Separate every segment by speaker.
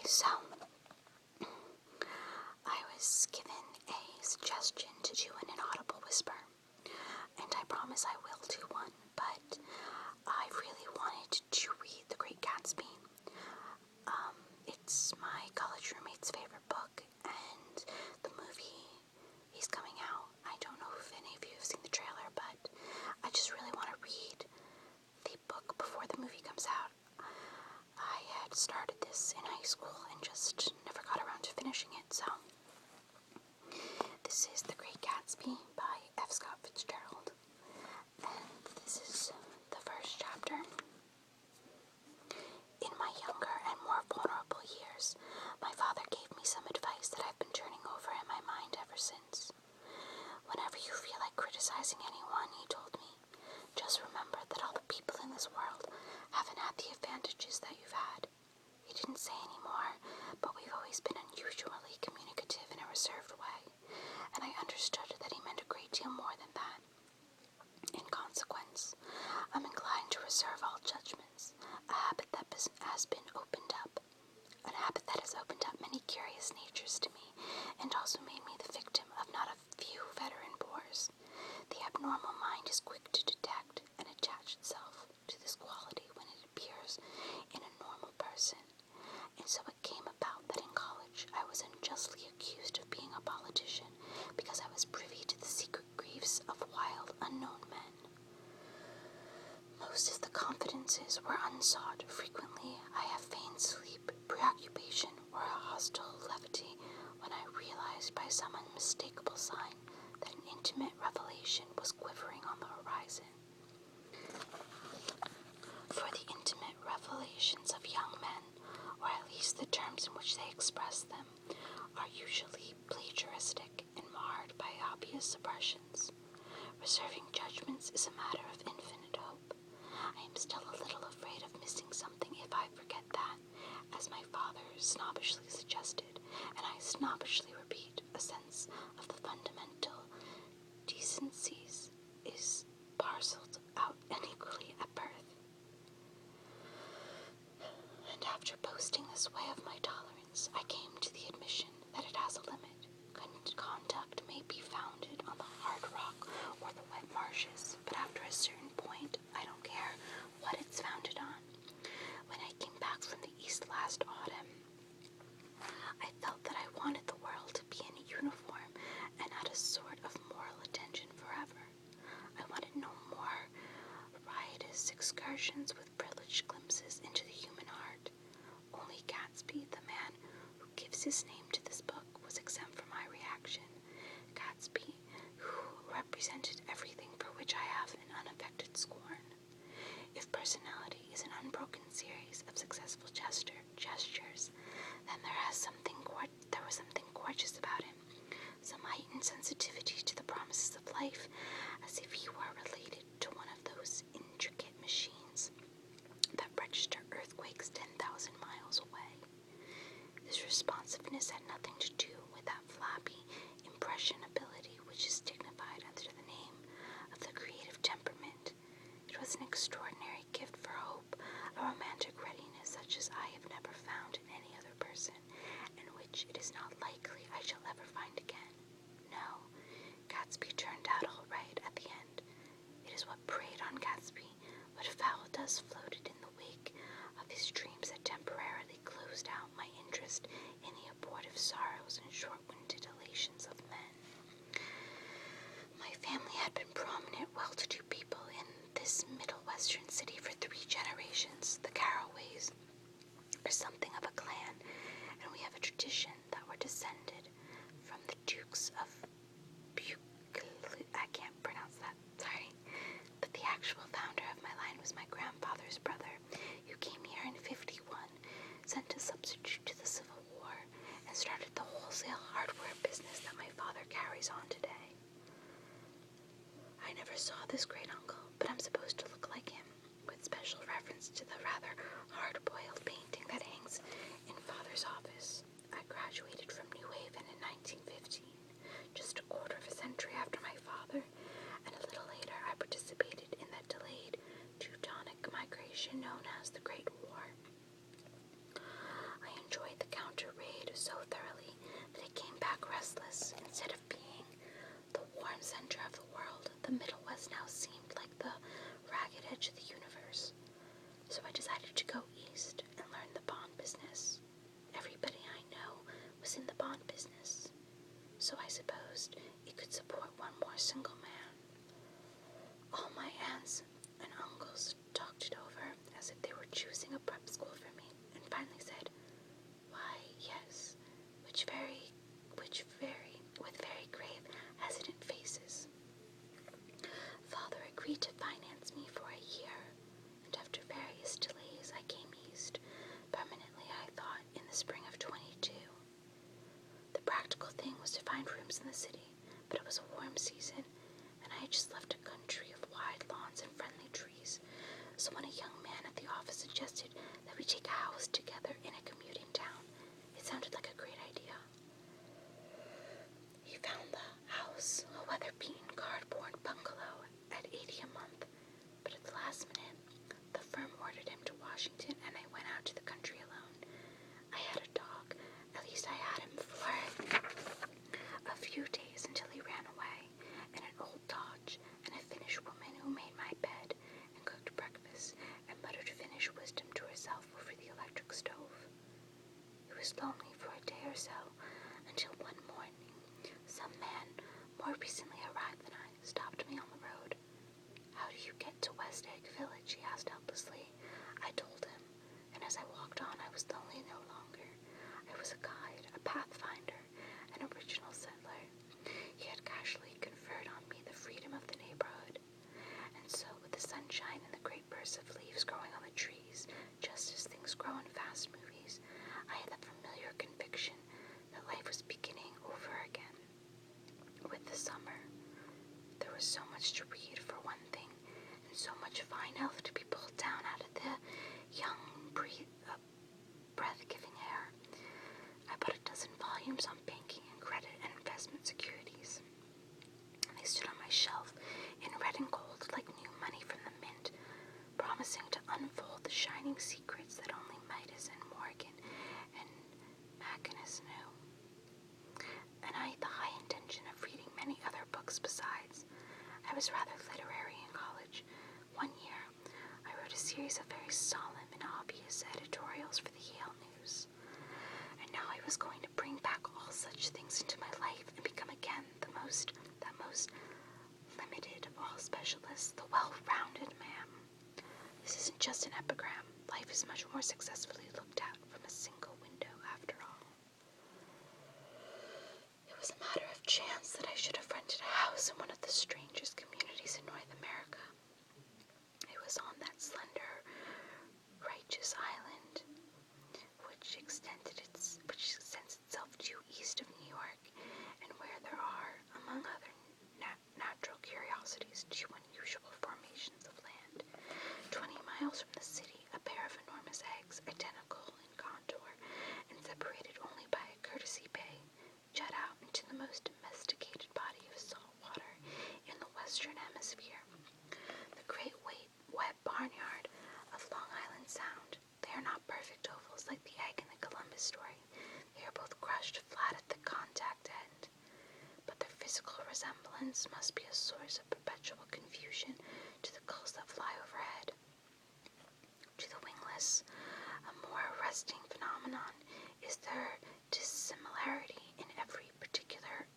Speaker 1: So, I was given a suggestion to do an inaudible whisper, and I promise I will do one, but I really wanted to read The Great Gatsby. It's my college roommate's favorite book, and the movie is coming out. I don't know if any of you have seen the trailer, but I just really want to read the book before the movie comes out. I had started this in high school and just never got around to finishing it, so this is The Great Gatsby by F. Scott Fitzgerald, and this is the first chapter. In my younger and more vulnerable years, my father gave me some advice that I've been turning over in my mind ever since. Whenever you feel like criticizing anyone, he told me, just remember that all the people in this world haven't had the advantages that you've had. He didn't say any more, but we've always been unusually communicative in a reserved way, and I understood that he meant a great deal more than that. In consequence, I'm inclined to reserve all judgments, a habit that has been opened up, a habit that has opened up many curious natures to me, and also made me the victim of not a few veteran bores. The abnormal mind is quick to detect and attach itself to this quality when it appears in a normal person, and so it came about that in college I was unjustly accused of being a politician because I was privy to the secret griefs of wild, unknown men. Most of the confidences were unsought. Frequently, I have feigned sleep, preoccupation, or a hostile levity when I realized by some unmistakable sign that an intimate revelation was quivering on the horizon. For the intimate revelations of young men, or at least the terms in which they express them, are usually plagiaristic and marred by obvious suppressions. Reserving judgments is a matter of infinite hope. I am still a little afraid of missing something if I forget that, as my father snobbishly suggested, and I snobbishly repeat, a sense of the fundamental decencies is parceled out unequally at birth. And after boasting this way of my tolerance, I came to the admission that it has a limit. Conduct may be founded on the hard rock or the wet marshes, but after a certain point, I don't care what it's founded on. When I came back from the East last autumn, I felt that I wanted the world to be in uniform and at a sort of moral attention forever. I wanted no more riotous excursions with privileged glimpses into the human heart. Only Gatsby, the man who gives his name to this book, was exempt from my reaction. Gatsby, who represented everything for which I have an unaffected scorn. If personality is an unbroken series of successful gestures, then there was something gorgeous about him, some heightened sensitivity to the promises of life, as if he were related to one of those intricate machines that register earthquakes 10,000 miles away. This responsiveness had nothing to do with that flabby impressionability which is dignified under the name of the creative temperament. It was an extraordinary gift for hope, a romantic readiness such as I have never found in any other person, and which it is not likely I shall ever find again. No, Gatsby turned out all right at the end. It is what preyed on Gatsby, what foul dust floated in the wake of his dreams that temporarily closed out my interest in the abortive sorrows and short-winded elations of men. My family had been prominent, well-to-do people in this middle western city for 3 generations. The Carraways are something of a clan, and we have a tradition that we're descended from the Dukes of I can't pronounce that, sorry. But the actual founder of my line was my grandfather's brother, who came here in 51, sent a substitute to the Civil War, and started the wholesale hardware business that my father carries on today. I never saw this great uncle, but I'm supposed to look like him, with special reference to the rather hard-boiled painting that hangs in Father's office. I graduated from New Haven in 1915, just a quarter of a century after my father, and a little later I participated in that delayed Teutonic migration known as the Great War. I enjoyed the so thoroughly that it came back restless. Instead of being the warm center of the world, the Middle West now seemed like the ragged edge of the universe. So I decided to go east and learn the bond business. Everybody I know was in the bond business, so I supposed it could support one more single man. All my aunts and uncles talked it over as if they were choosing a prep school for me, and finally said, "Why, yes," with very grave, hesitant faces. Father agreed to finance me for a year, and after various delays, I came east, permanently, I thought, in the spring of 22. The practical thing was to find rooms in the city, but it was a warm season, and I had just left a country of wide lawns and friendly trees. So when a young man at the office suggested that we take a house together in a commuting town, it sounded like a great idea. He found the house, a weather-beaten cardboard bungalow, at $80 a month, but at the last minute, the firm ordered him to Washington, and I went out to the country alone. I had a dog, at least I had him for a few days until he ran away, and an old Dodge, and a Finnish woman who made my bed and cooked breakfast and muttered Finnish wisdom to herself over the electric stove. It was lonely for a day or so, until one morning, some man, more recently arrived than I, stopped me on the road. "How do you get to West Egg Village?" he asked helplessly. I told him, and as I walked on, I was lonely no longer. I was a guide, a pathfinder, an original settler. He had casually conferred on me the freedom of the neighborhood. And so, with the sunshine and the great bursts of leaves growing on the trees, just as things grow in fast movies, I had the familiar conviction that life was beginning over again. With the summer, there was so much to read, for one thing, and so much fine elf to be pulled down out of the young, breath-giving air. I bought a dozen volumes on banking and credit and investment securities. They stood on my shelf in red and gold like new money from the mint, promising to unfold the shining secrets that only Midas and Morgan and Macinus knew. And I had the high intention of reading many other books besides. I was rather literary in college. One year, I wrote a series of very solemn and obvious editorials for the Yale News. And now I was going to bring back all such things into my life and become again that most limited of all specialists, the well-rounded man. This isn't just an epigram. Life is much more successfully looked at from a single window, after all. It was a matter of chance that I should have rented a house in one of the strangest communities in North America. It was on that slender, righteous island, which extends itself due east of New York, and where there are, among other natural curiosities, two unusual formations of land. 20 miles from the city, a pair of enormous eggs, identical in contour, and separated only by a courtesy bay, jut out into the most domesticated body of salt water in the Western Hemisphere. The great wet barnyard of Long Island Sound. They are not perfect ovals like the egg in the Columbus story. They are both crushed flat at the contact end. But their physical resemblance must be a source of perpetual confusion to the gulls that fly overhead. To the wingless, a more arresting phenomenon is their dissimilarity in every particular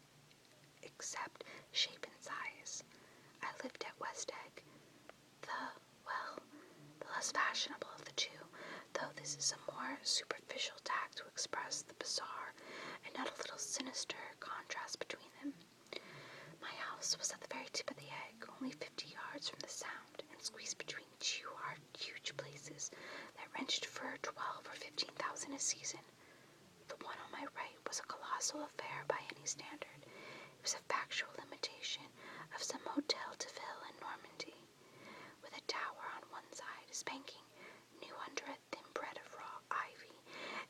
Speaker 1: except shape and size. I lived at West Egg, the less fashionable of the two, though this is a more superficial tack to express the bizarre and not a little sinister contrast between them. My house was at the very tip of the egg, only 50 yards from the Sound, and squeezed between two huge places that ranged for $12,000 or $15,000 a season. The one on my right was a colossal affair by any standard. It was a factual imitation of some Hotel de Ville in Normandy, with a tower on one side, spanking new under a thin bed of raw ivy,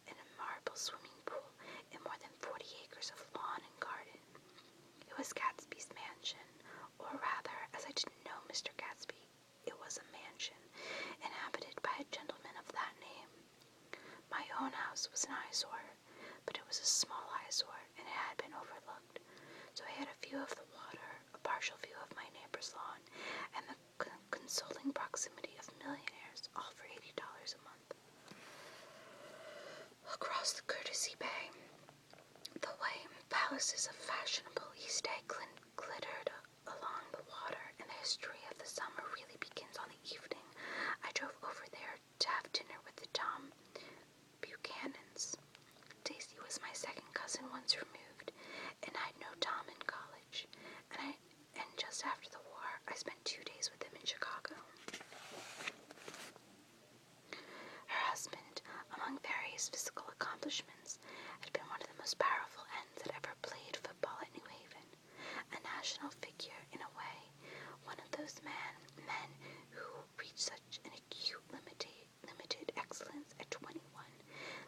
Speaker 1: and a marble swimming pool and more than 40 acres of lawn and garden. It was Gatsby's mansion, or rather, as I didn't know Mr. Gatsby, it was a mansion, inhabited by a gentleman of that name. My own house was an eyesore, but it was a small eyesore, and it had been overlooked. So I had a view of the water, a partial view of my neighbor's lawn, and the consoling proximity of millionaires, all for $80 a month. Across the Courtesy Bay, the white palaces of fashionable East Egg glittered along the water, and the history of the summer really begins on the evening I drove over there to have dinner with the Tom Buchanans. Daisy was my second cousin once removed, and I'd known Tom in college, and just after the war, I spent 2 days with him in Chicago. Her husband, among various physical accomplishments, had been one of the most powerful ends that ever played football at New Haven, a national figure in a way, one of those men who reached such an acute limited excellence at 21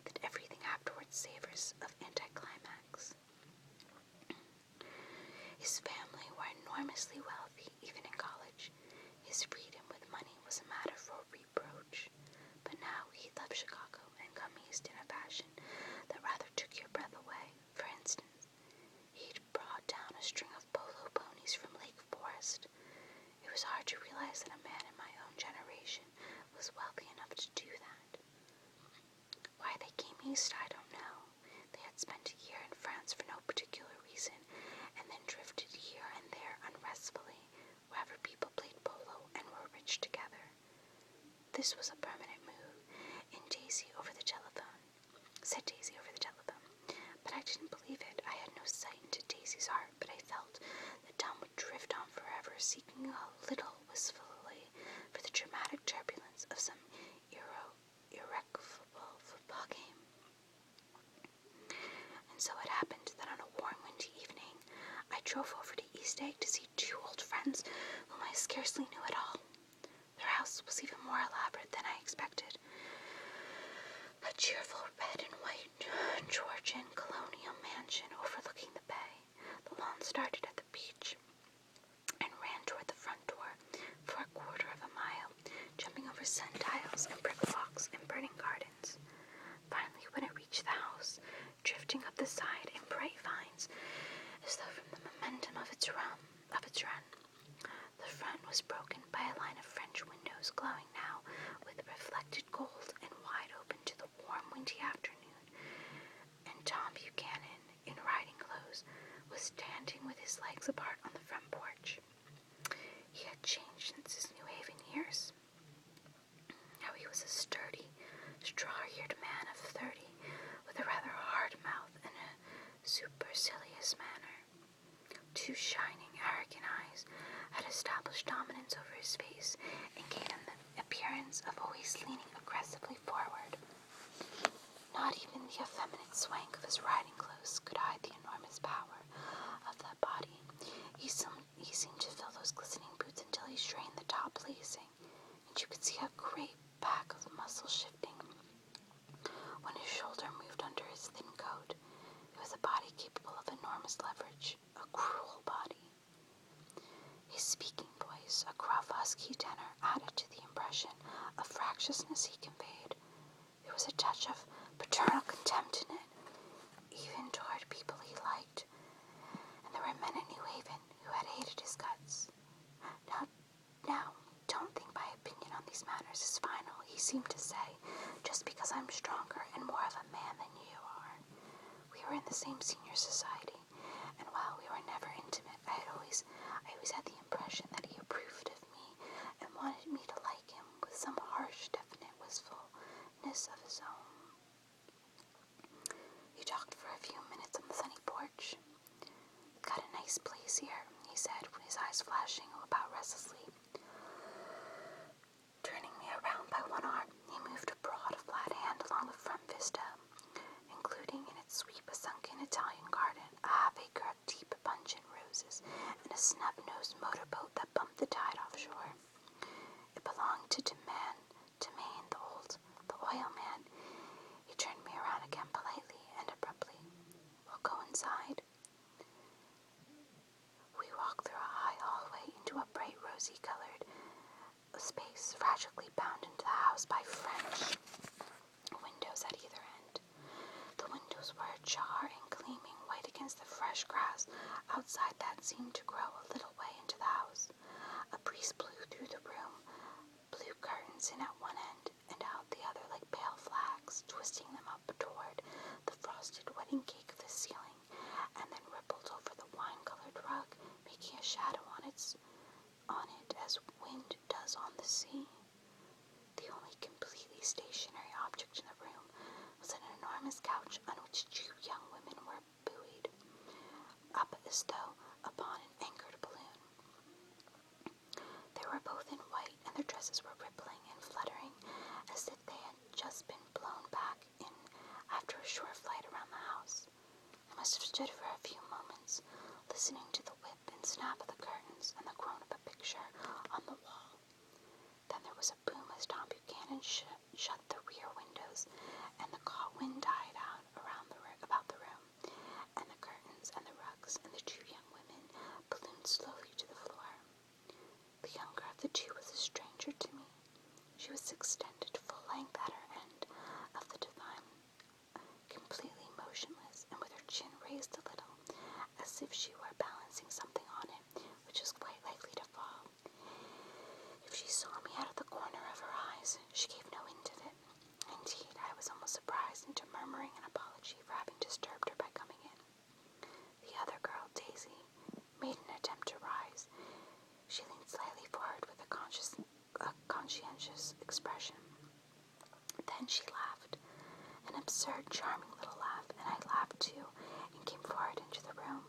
Speaker 1: that everything afterwards savors of anticlimax. His family were enormously wealthy, even in college. His freedom with money was a matter for reproach. But now he left Chicago and come east in a fashion that rather took your breath away. For instance, he'd brought down a string of polo ponies from Lake Forest. It was hard to realize that a man in my own generation was wealthy enough to do that. Why they came east, I don't know. They had spent a year in France for no particular reason, and then drifted here and there unrestfully, wherever people played polo and were rich together. This was a permanent move, said Daisy over the telephone. But I didn't believe it. I had no sight into Daisy's heart, but I felt that Tom would drift on forever, seeking a little wistfully for the dramatic turbulence of some irrecoverable football game. And so it happened that on a warm, windy evening, I drove over to East Egg to see 2 old friends whom I scarcely knew at all. Their house was even more elaborate than I expected. A cheerful red and white Georgian colonial mansion overlooking the bay. The lawn started at the beach and ran toward the front door for a quarter of a mile, jumping over sundials and brick walks and burning gardens. Finally, when it reached the house, drifting up the side in bright vines, as though from the momentum of its run, the front was broken by a line of French windows glowing now with reflected gold and wide open to the warm, windy afternoon, and Tom Buchanan, in riding clothes, was standing with his legs apart on the front porch. He had changed since his New Haven years. Now he was a sturdy, straw-haired man of 30, with a rather hard mouth and a supercilious manner. 2 shining, arrogant eyes had established dominance over his face and gave him the appearance of always leaning aggressively forward. Not even the effeminate swank of his riding clothes could hide the enormous power of that body. He seemed to fill those glistening boots until he strained the top lacing, and you could see a great pack of muscle shifting when his shoulder moved under his thin coat. It was a body capable of enormous leverage, a cruel body. His speaking voice, a gruff, husky tenor, added to the impression of fractiousness he conveyed. There was a touch of paternal contempt in it, even toward people he liked, and there were men in New Haven who had hated his guts. Now, don't think my opinion on these matters is final, he seemed to say, just because I'm stronger and more of a man than you are. We were in the same senior society, and while we were never intimate, I always had the impression that he approved of me and wanted me to like him with some harsh, definite wistfulness of his own. We talked for a few minutes on the sunny porch. Got a nice place here, he said, with his eyes flashing about restlessly. Turning me around by one arm, he moved a broad, flat hand along the front vista, including in its sweep a sunken Italian garden, a half-acre of deep, pungent roses, and a snub-nosed motorboat that bumped the tide offshore. It belonged to Maine, the oil man. He turned me around again politely and abruptly. We'll go inside. We walked through a high hallway into a bright rosy-colored space fragilely bound into the house by French windows at either end. The windows were ajar outside that seemed to grow a little way into the house. A breeze blew through the room, blew curtains in at one end and out the other like pale flags, twisting them up toward the frosted wedding cake of the ceiling, and then rippled over the wine-colored rug, making a shadow on it as wind does on the sea. The only completely stationary object in the room was an enormous couch on which two young women were buoyed up as though upon an anchored balloon. They were both in white, and their dresses were rippling and fluttering as if they had just been blown back in after a short flight around the house. I must have stood for a few moments, listening to the whip and snap of the curtains and the groan of a picture on the wall. Then there was a boom as Tom Buchanan shut the rear windows, and the wind died out about the room, and the curtains and the rugs and the two young women ballooned slowly to the floor. The younger of the two was a stranger to me. She was extended full length at her end of the divan, completely motionless, and with her chin raised a little, as if she were balancing something on it, which was quite likely to fall. If she saw me out of the corner of her eyes, she gave no hint of it. Indeed, I was almost surprised into murmuring an apology for having disturbed her by coming in. The other girl, Daisy, made an attempt to rise. She leaned slightly forward with a conscientious expression. Then she laughed, an absurd, charming little laugh, and I laughed too, and came forward into the room.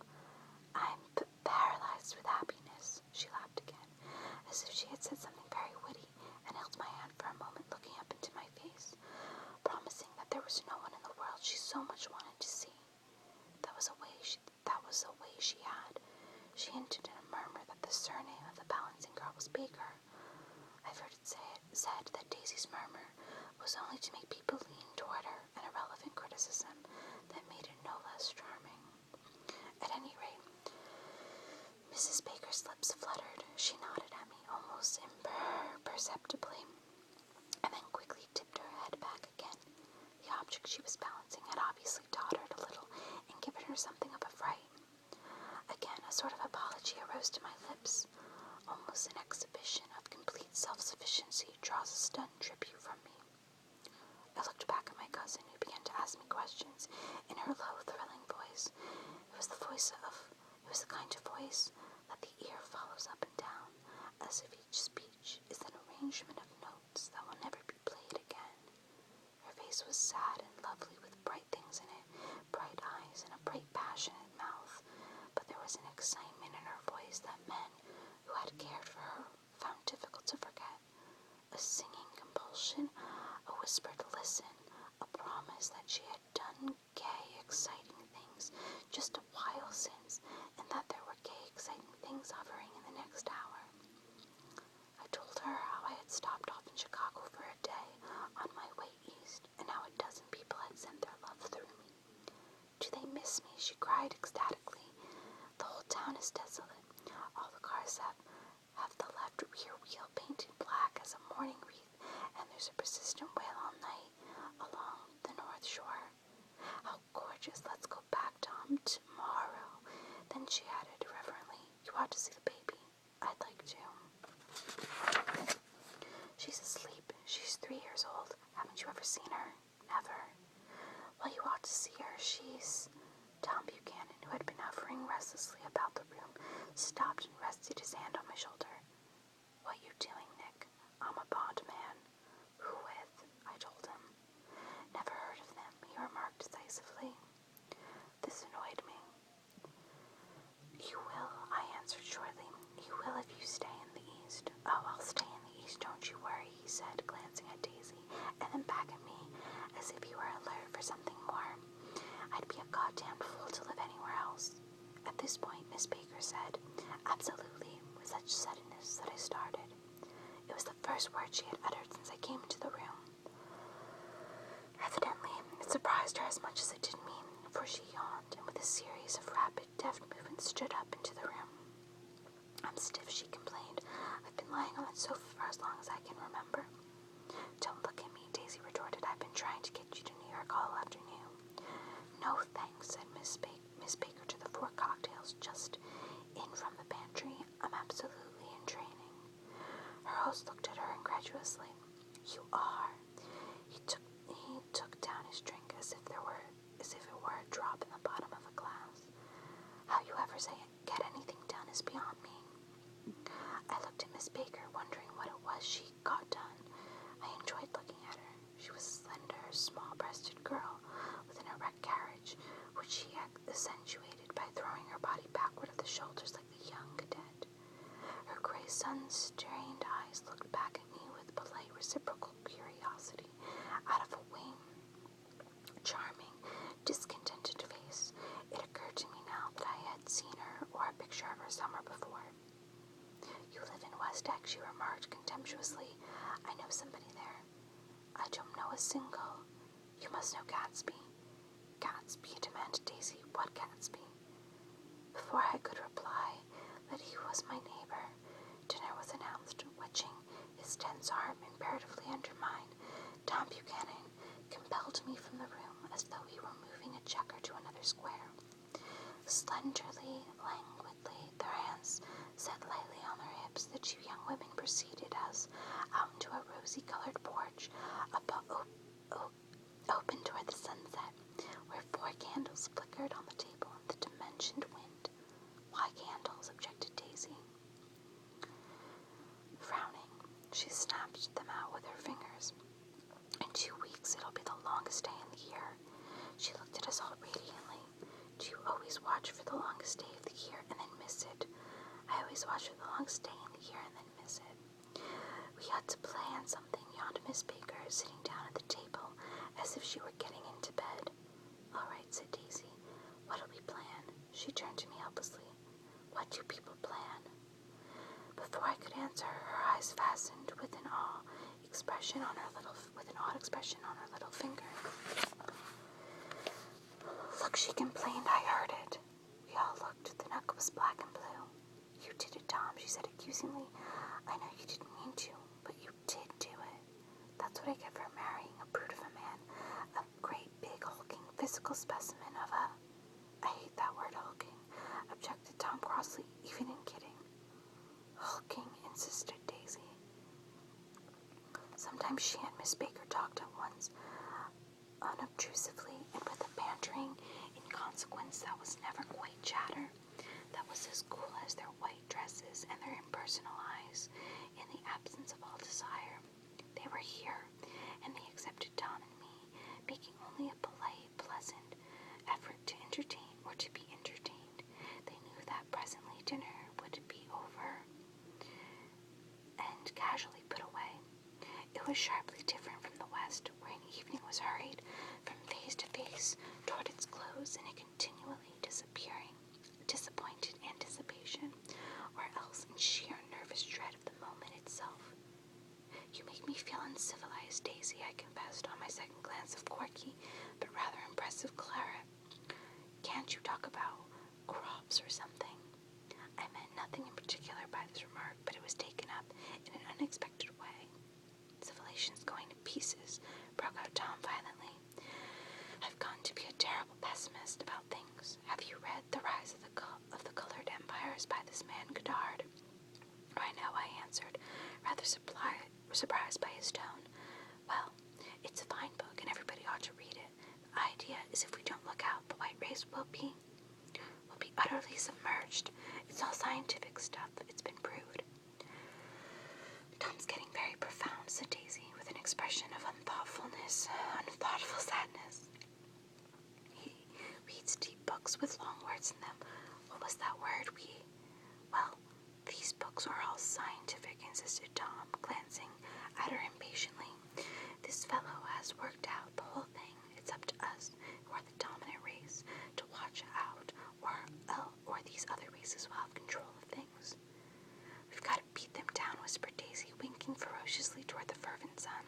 Speaker 1: "I'm paralyzed with happiness," she laughed again, as if she had said something very witty, and held my hand for a moment, looking up into my face, promising that there was no one in the world she so much wanted to see. That was a way she had. She hinted in a murmur that the surname of the balancing girl was Baker. I've heard it said that Daisy's murmur was only to make people lean toward her, an irrelevant criticism that made it no less charming. At any rate, Mrs. Baker's lips fluttered. She nodded at me almost imperceptibly, and then quickly tipped her head back again. The object she was balancing had obviously tottered a little and given her something of a fright. Again, a sort of apology arose to my lips. Almost an exhibition of complete self-sufficiency draws a stunned tribute from me. I looked back at my cousin, who began to ask me questions in her low, thrilling voice. It was the kind of voice that the ear follows up and down, as if each speech is an arrangement of notes that will never be played again. Her face was sad and lovely, with bright things in it, bright eyes and a bright, passionate mouth, but there was an excitement in her voice that men who had cared for her found difficult to forget. A singing compulsion, a whispered listen, a promise that she had done gay, exciting things just a while since, and that there were gay, exciting things hovering in the next hour. I told her how I had stopped off in Chicago for a day on my way east, and how a dozen people had sent their love through me. "Do they miss me?" she cried ecstatically. "The whole town is desolate. All the cars have the left rear wheel painted black as a mourning wreath, and there's a persistent wail all night along the North Shore. How gorgeous! Let's go back, Tom, tomorrow." Then she added reverently, "You ought to see the baby. I'd like to." "She's asleep. She's 3 years old. Haven't you ever seen her?" "Never." "Well, you ought to see her. She's—" Tom Buchanan, who had been hovering restlessly about the room, stopped and rested his hand on my shoulder. "What you doing, Nick?" "I'm a bond man." "Who with?" I told him. "Never heard of them," he remarked decisively. This annoyed me. "You will," I answered shortly. "You will if you stay in the East." "Oh, I'll stay in the East, don't you worry," he said, glancing at Daisy, and then back at me, as if he were alert for something more. "I'd be a goddamned fool to live anywhere else." At this point, Miss Baker said, "Absolutely," with such suddenness that I started. It was the first word she had uttered since I came into the room. Evidently, it surprised her as much as it did me, for she yawned, and with a series of rapid, deft movements stood up into the room. "I'm stiff," she complained. "I've been lying on the sofa for as long as I can remember." "Don't look at me," Daisy retorted. "I've been trying to get you to New York all afternoon." "No, thanks," said Miss Baker to the 4 cocktails candles just in from the pantry. I'm absolutely in training. Her host looked at her incredulously. You are. He took down his drink as if it were a drop in the bottom of a glass. How you ever get anything done is beyond me. I looked at Miss Baker, wondering what it was she got done. I enjoyed looking at her. She was a slender, small-breasted girl with an erect carriage, which she accentuated by throwing her body backward at the shoulders like a young cadet. Her gray sun-strained eyes looked back at me with polite reciprocal curiosity out of a wan, charming, discontented face. It occurred to me now that I had seen her or a picture of her somewhere before. You live in West Egg, she remarked contemptuously. I know somebody there. I don't know a single. You must know Gatsby. Gatsby, demanded Daisy. What Gatsby? Before I could reply that he was my neighbor, dinner was announced, wedging his tense arm imperatively under mine. Tom Buchanan compelled me from the room as though he were moving a checker to another square. Slenderly, languidly, their hands set lightly on their hips, the two young women proceeded us out into a rosy-colored porch open toward the sunset, where 4 candles flickered on the table in the dimensioned wind. Why candles? Objected Daisy. Frowning, she snapped them out with her fingers. In 2 weeks, it'll be the longest day in the year. She looked at us all radiantly. Do you always watch for the longest day of the year and then miss it? I always watch for the longest day in the year and then miss it. We had to play on something, yawned Miss Baker, sitting down at the table as if she were getting into bed. All right, said Daisy. What'll we plan? She turned to me helplessly. What do people plan? Before I could answer, her eyes fastened with an odd expression on her little finger. Look, she complained. I heard it. We all looked. The knuckle was black and blue. You did it, Tom, she said accusingly. I know you didn't mean to, but you did do it. That's what I get for marrying a brute of a man, a great big hulking physical specimen of a... I hate that word, hulking, objected Tom crossly, even in kidding. Hulking, insisted Daisy. Sometimes she and Miss Baker talked at once, unobtrusively and with a bantering inconsequence that was never quite chatter, that was as cool as their white dresses and their impersonal eyes, in the absence of all desire. They were here, and they accepted Tom and me, making only a polite, pleasant effort to entertain or to be entertained. They knew that presently dinner would be over and casually put away. It was sharply different from the West, where an evening was hurried from face to face toward its close in a continually disappointed anticipation, or else in sheer nervous dread of the moment itself. You make me feel uncivilized, Daisy, I confessed on my second glance of quirky but rather impressive Clara. Can't you talk about crops or something? I meant nothing in particular by this remark, but it was taken up in an unexpected way. Civilization's going to pieces, broke out Tom violently. I've gotten to be a terrible pessimist about things. Have you read The Rise of the Colored Empires by this man Godard? I know, I answered, rather surprised by his tone. Well, it's a fine book, and everybody ought to read it. The idea is if we don't look out, the white race will be utterly submerged. It's all scientific stuff. It's been proved. Tom's getting very profound, said Daisy, with an expression of unthoughtful sadness. He reads deep books with long words in them. What was that word? Well, these books are all scientific, insisted Tom, glancing at her impatiently. This fellow has worked out the whole thing. It's up to us, who are the dominant race, to watch out, or these other races will have control of things. We've got to beat them down, whispered Daisy, winking ferociously toward the fervent sun.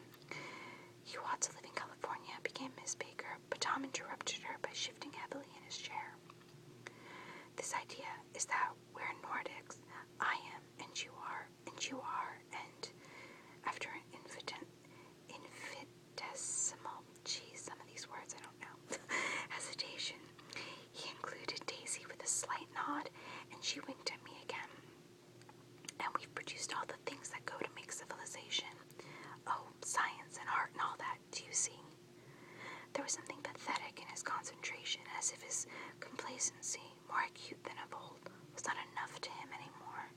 Speaker 1: You ought to live in California, began Miss Baker, but Tom interrupted her by shifting heavily in his chair. This idea is that we're Nordics. I am, and you are, and after an infinitesimal, some of these words I don't know, hesitation, he included Daisy with a slight nod There was something pathetic in his concentration, as if his complacency, more acute than of old, was not enough to him anymore.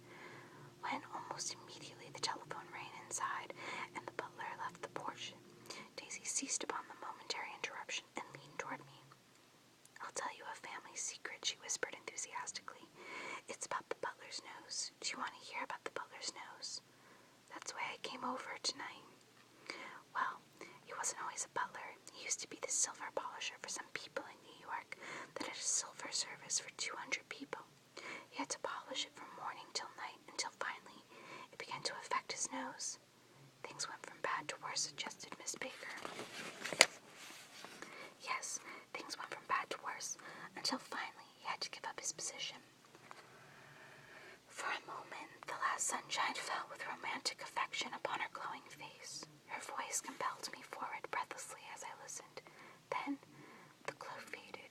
Speaker 1: When, almost immediately, the telephone rang inside, and the butler left the porch, Daisy seized upon the momentary interruption and leaned toward me. "I'll tell you a family secret," she whispered enthusiastically. "It's about the butler's nose. Do you want to hear about the butler's nose? That's why I came over tonight. Well, he wasn't always a butler. He used to be the silver polisher for some people in New York that had a silver service for 200 people. He had to polish it from morning till night until finally it began to affect his nose. Things went from bad to worse," suggested Miss Baker. "Yes, things went from bad to worse until finally he had to give up his position." For a moment, the last sunshine fell with romantic affection upon her glowing face. Her voice compelled me forward breathlessly as I listened. Then the glow faded,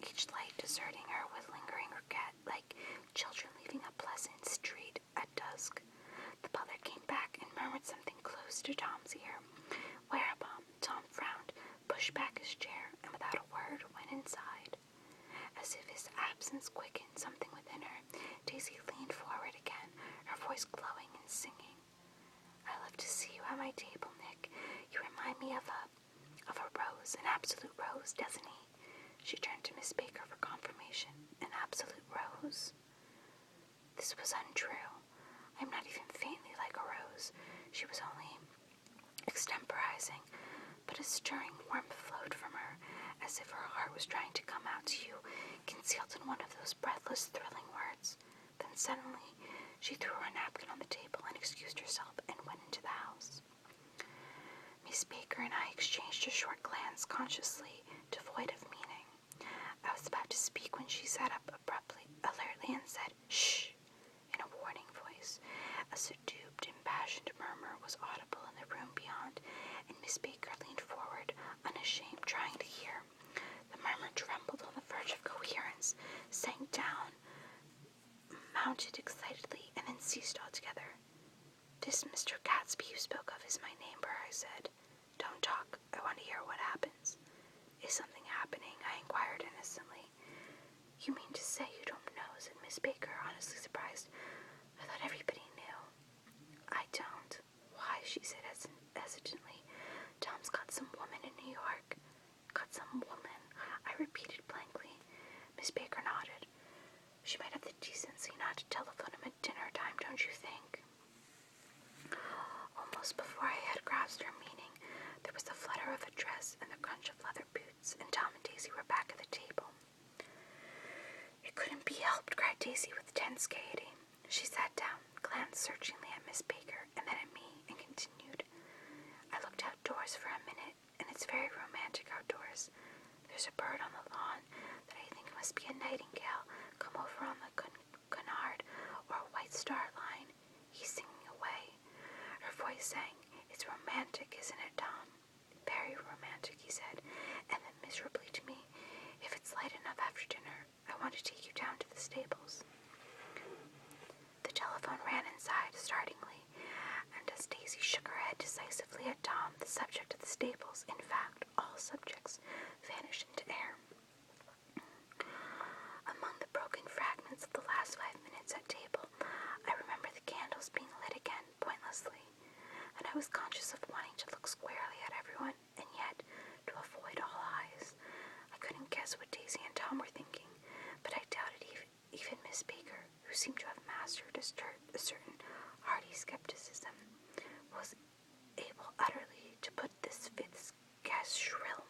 Speaker 1: each light deserting her with lingering regret, like children leaving a pleasant street at dusk. The butler came back and murmured something close to Tom's ear, whereupon Tom frowned, pushed back his chair, and without a word went inside. As if his absence quickened something within her, Daisy leaned forward again, her voice glowing and singing. "I love to see you at my table, Nick. You remind me of a rose, an absolute rose, doesn't he?" She turned to Miss Baker for confirmation. "An absolute rose?" This was untrue. I am not even faintly like a rose. She was only extemporizing, but a stirring warmth flowed from her, as if her heart was trying to come out to you, concealed in one of those breathless, thrilling words. Then suddenly she threw her napkin on the table and excused herself and went into the house. Miss Baker and I exchanged a short glance, consciously devoid of meaning. I was about to speak when she sat up abruptly, alertly, and said, "Shh," in a warning voice. A subdued, impassioned murmur was audible in the room beyond, and Miss Baker leaned forward, unashamed, trying to hear. The murmur trembled on the verge of coherence, sank down, mounted excitedly, and then ceased altogether. "This Mr. Gatsby you spoke of is my neighbor," I said. "Don't talk. I want to hear what happens." "Is something happening?" I inquired innocently. "You mean to say you don't know?" said Miss Baker, honestly surprised. "I thought everybody knew." "I don't." "Why?" she said hesitantly. "Tom's got some woman in New York." "Got some woman?" I repeated blankly. Miss Baker nodded. "She might have the decency not to telephone him at dinner time, don't you think?" Almost before I had grasped her meaning, there was the flutter of a dress and the crunch of leather boots, and Tom and Daisy were back at the table. "It couldn't be helped," cried Daisy with tense gaiety. She sat down, glanced searchingly at Miss Baker and then at me, and continued. "I looked outdoors for a minute, and it's very romantic outdoors. There's a bird on the lawn that I think must be a nightingale come over on the canard, or a white star line. He's singing away." Her voice sang. "It's romantic, isn't it, Tom?" "Very romantic," he said, and then miserably to me, "If it's light enough after dinner, I want to take you down to the stables." The telephone ran inside, startlingly, and as Daisy shook her head decisively at Tom, the subject of the stables, in fact, all subjects, vanished into air. Among the broken fragments of the last 5 minutes at table, I remember the candles being lit again, pointlessly, and I was conscious of wanting to look squarely at everyone, and yet to avoid all eyes. I couldn't guess what Daisy and Tom were thinking, but I doubted even Miss Baker, who seemed to have mastered a certain hearty skepticism, was able utterly to put this Fitzgerald shrill,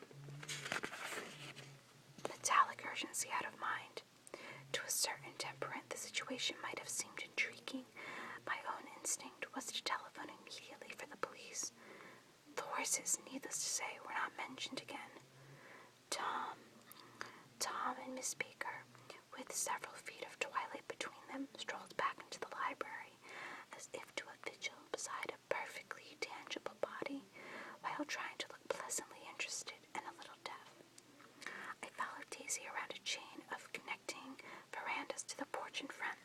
Speaker 1: metallic urgency out of mind. To a certain temperament, the situation might have seemed intriguing. My own instinct was to telephone immediately for the police. The horses, needless to say, were not mentioned again. Tom and Miss Baker, with several feet of twilight between them, strolled back into the library, as if to a vigil beside a perfectly tangible body, while trying to look pleasantly interested and a little deaf. I followed Daisy around a chain of connecting verandas to the porch in front.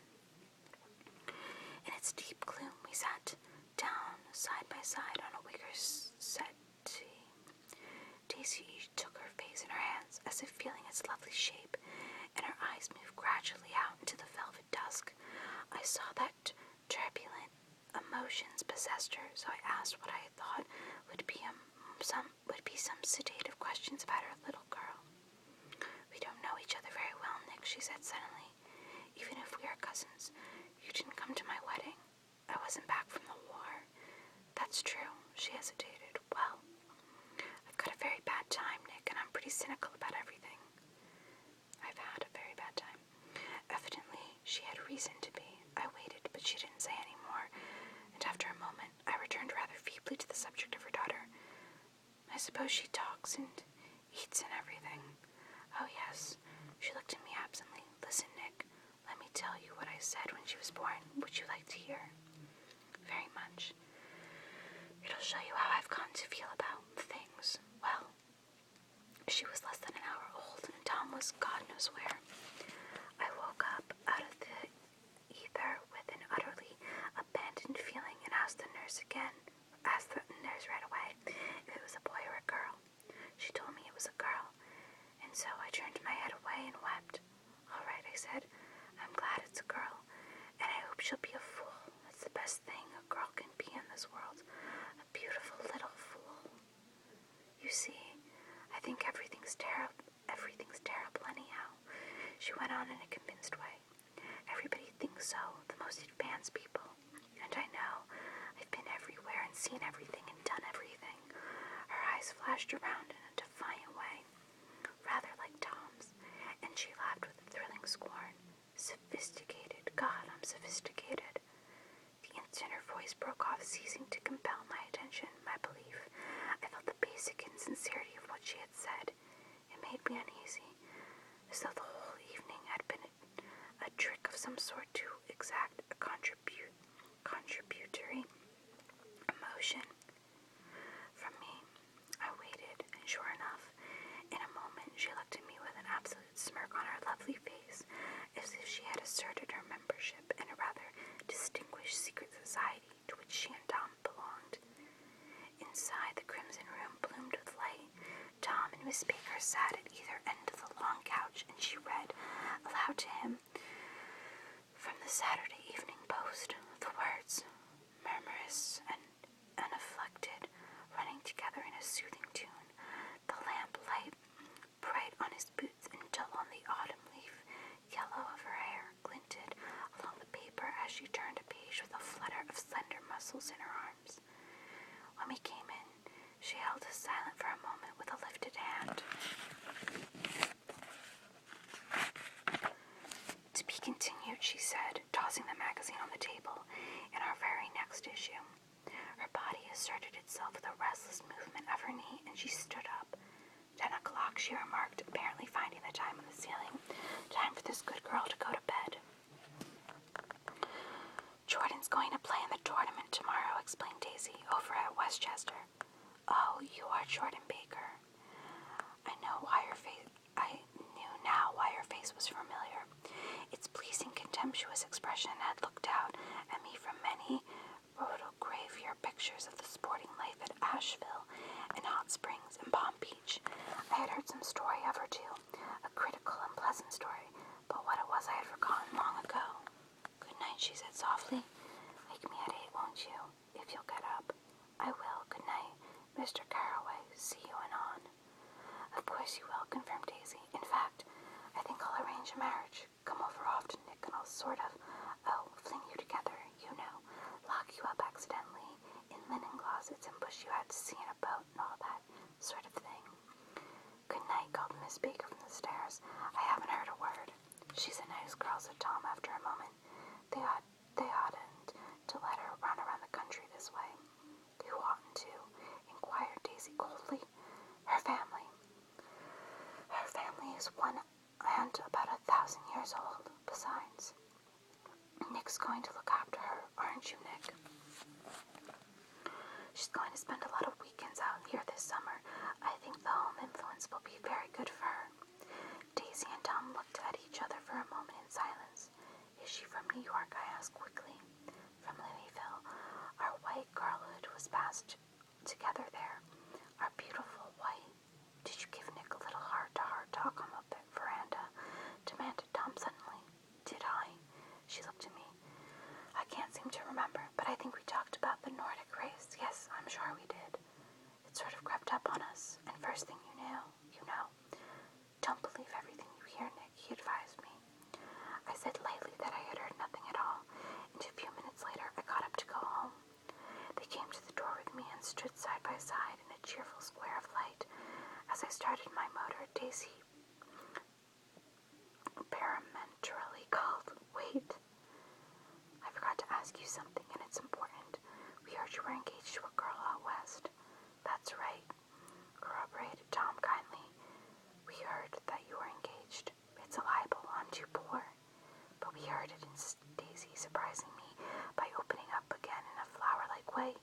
Speaker 1: In its deep gloom, we sat down side by side on a wicker settee. Daisy took in her hands, as if feeling its lovely shape, and her eyes moved gradually out into the velvet dusk. I saw that turbulent emotions possessed her, so I asked what I thought would be some sedative questions about her little girl. "We don't know each other very well, Nick," she said suddenly. "Even if we are cousins, you didn't come to my wedding. I wasn't back from the war." "That's true," she hesitated. "Well, I've got a very bad time, Nick, and I'm pretty cynical about everything." I've had a very bad time. Evidently, she had reason to be. I waited, but she didn't say any more, and after a moment, I returned rather feebly to the subject of her daughter. "I suppose she talks and eats and everything." "Oh, yes." She looked at me absently. "Listen, Nick, let me tell you what I said when she was born. Would you like to hear?" "Very much. It'll show you how I've come to feel about things. Well, she was less than an hour old, and Tom was God knows where. I woke up out of the ether with an utterly abandoned feeling and asked the nurse right away if it was a boy or a girl. She told me it was a girl, and so I turned my head away and wept. 'All right,' I said, 'I'm glad it's a girl, and I hope she'll be a fool. That's the best thing a girl can be in this world, a beautiful little fool. You see, I think everything's terrible anyhow,' she went on in a convinced way. 'Everybody thinks so, the most advanced people. And I know. I've been everywhere and seen everything and done everything.' Her eyes flashed around in a defiant way, rather like Tom's, and she laughed with thrilling scorn. 'Sophisticated. God, I'm sophisticated.' The instant her voice broke off, ceasing to compel my attention, my belief, I felt the basic insincerity of what she had said. It made me uneasy, as though the whole evening had been a trick of some sort to exact a contributory emotion from me. I waited, and sure enough, in a moment she looked at me with an absolute smirk on her lovely face, as if she had asserted her membership in a rather distinguished secret society to which she and Tom belonged. Inside, the crimson room bloomed with light. Tom and Miss Baker sat at either end of the long couch, and she read aloud to him from the Saturday Evening Post the words, murmurous and unafflicted, running together in a soothing tune. The lamp light bright on his boots and dull on the autumn leaf yellow of her hair glinted along the paper as she turned a page with a flutter of slender muscles in her arms. When we came in, she held us silent for a moment with a lifted hand. "To be continued," she said, tossing the magazine on the table. "In our very next issue." Her body asserted itself with a restless movement of her knee, and she stood up. 10 o'clock, she remarked, apparently finding the time on the ceiling. "Time for this good girl to go to bed." "Jordan's going to play in the tournament tomorrow," explained Daisy, "over at Westchester." "Oh, you are Jordan Baker." I knew now why her face was familiar. Its pleasing, contemptuous expression had looked out at me from many rotogravure pictures of the sporting life at Asheville and Hot Springs and Palm Beach. I had heard some story of her too, a critical and pleasant story, but what it was I had forgotten long ago. "Good night," she said softly. "Wake me at 8, won't you, if you'll get up?" "I will. Good night, Mr. Carraway. See you anon." "Of course you will," confirmed Daisy. "In fact, I think I'll arrange a marriage. Come over often, Nick, and I'll sort of, fling you together, you know, lock you up accidentally in linen closets and push you out to sea in a boat and all that sort of thing." "Good night," called Miss Baker from the stairs. "I haven't heard a word." "She's a nice girl," said Tom after a moment. They oughtn't to let her run around the country this way." "Who oughtn't to?" inquired Daisy coldly. "Her family." "Her family is one and about 1,000 years old. Besides, Nick's going to look after her, aren't you, Nick?" "She's going to spend a lot of weekends out here this summer. I think the home influence will be very good for her." Daisy and Tom looked at each other for a moment in silence. "Is she from New York?" I asked quickly. "From Louisville. Our white girlhood was passed together there. Our beautiful white." "Did you give Nick a little heart?" started my motor, Daisy peremptorily called, "Wait, I forgot to ask you something, and it's important. We heard you were engaged to a girl out west." "That's right," corroborated Tom kindly. "We heard that you were engaged. It's a libel. I'm too poor." "But we heard it," insisted Daisy, surprising me by opening up again in a flower-like way.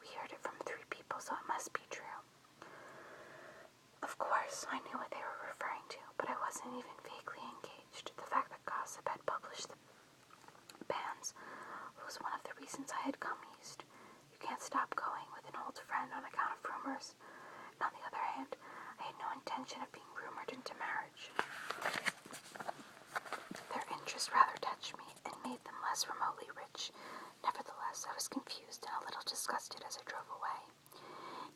Speaker 1: "We heard it from 3 people, so it must be true." Of course, I knew what they were referring to, but I wasn't even vaguely engaged. The fact that gossip had published the bans was one of the reasons I had come east. You can't stop going with an old friend on account of rumors. And on the other hand, I had no intention of being rumored into marriage. Their interest rather touched me and made them less remotely rich. Nevertheless, I was confused and a little disgusted as I drove away.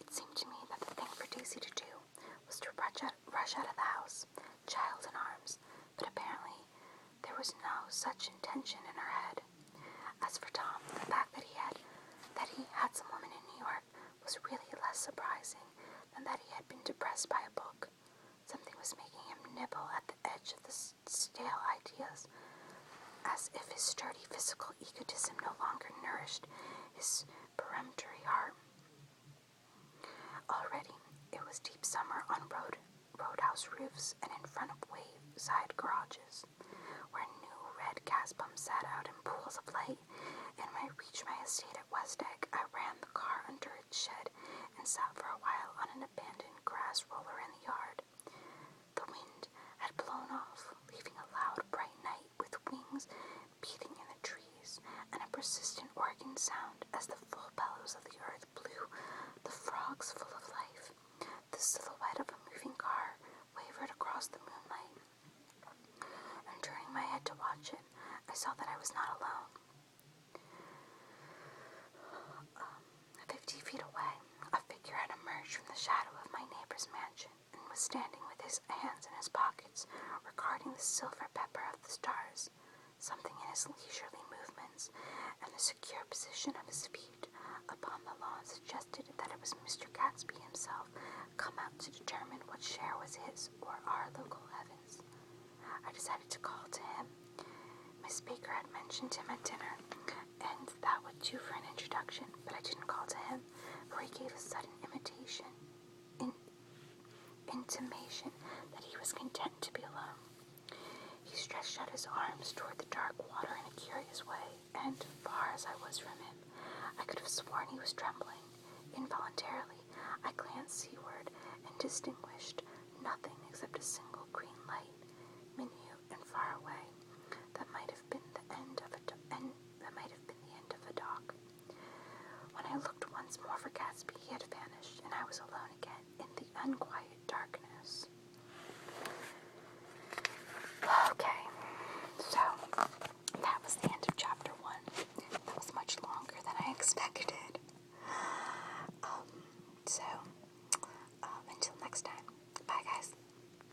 Speaker 1: It seemed to me that the thing for Daisy to do was to rush out of the house, child in arms, but apparently there was no such intention in her head. As for Tom, the fact that he had some woman in New York was really less surprising than that he had been depressed by a book. Something was making him nibble at the edge of the stale ideas, as if his sturdy physical egotism no longer nourished his peremptory heart. Already, it was deep summer on roadhouse roofs and in front of wayside garages, where new red gas pumps sat out in pools of light. And when I reached my estate at West Egg, I ran the car under its shed and sat for a while on an abandoned grass roller in the yard. The wind had blown off, leaving a loud, bright night with wings beating in the trees and a persistent organ sound as the full bellows of the earth blew the frogs full of life. The silhouette of a moving car wavered across the moonlight, and turning my head to watch it, I saw that I was not alone. 50 feet away, a figure had emerged from the shadow of my neighbor's mansion and was standing with his hands in his pockets, regarding the silver pepper of the stars. Something in his leisurely movements and the secure position of his feet upon the lawn suggested that it was Mr. Gatsby himself, come out to determine what share was his or our local heavens. I decided to call to him. Miss Baker had mentioned him at dinner, and that would do for an introduction, but I didn't call to him, for he gave a sudden intimation that he was content to be alone. He stretched out his arms toward the dark water in a curious way, and, far as I was from him, I could have sworn he was trembling. Involuntarily, I glanced seaward and distinguished nothing except a single green light, minute and far away, that might have been the end of a dock. When I looked once more for Gatsby, he had vanished, and I was alone again in the unquiet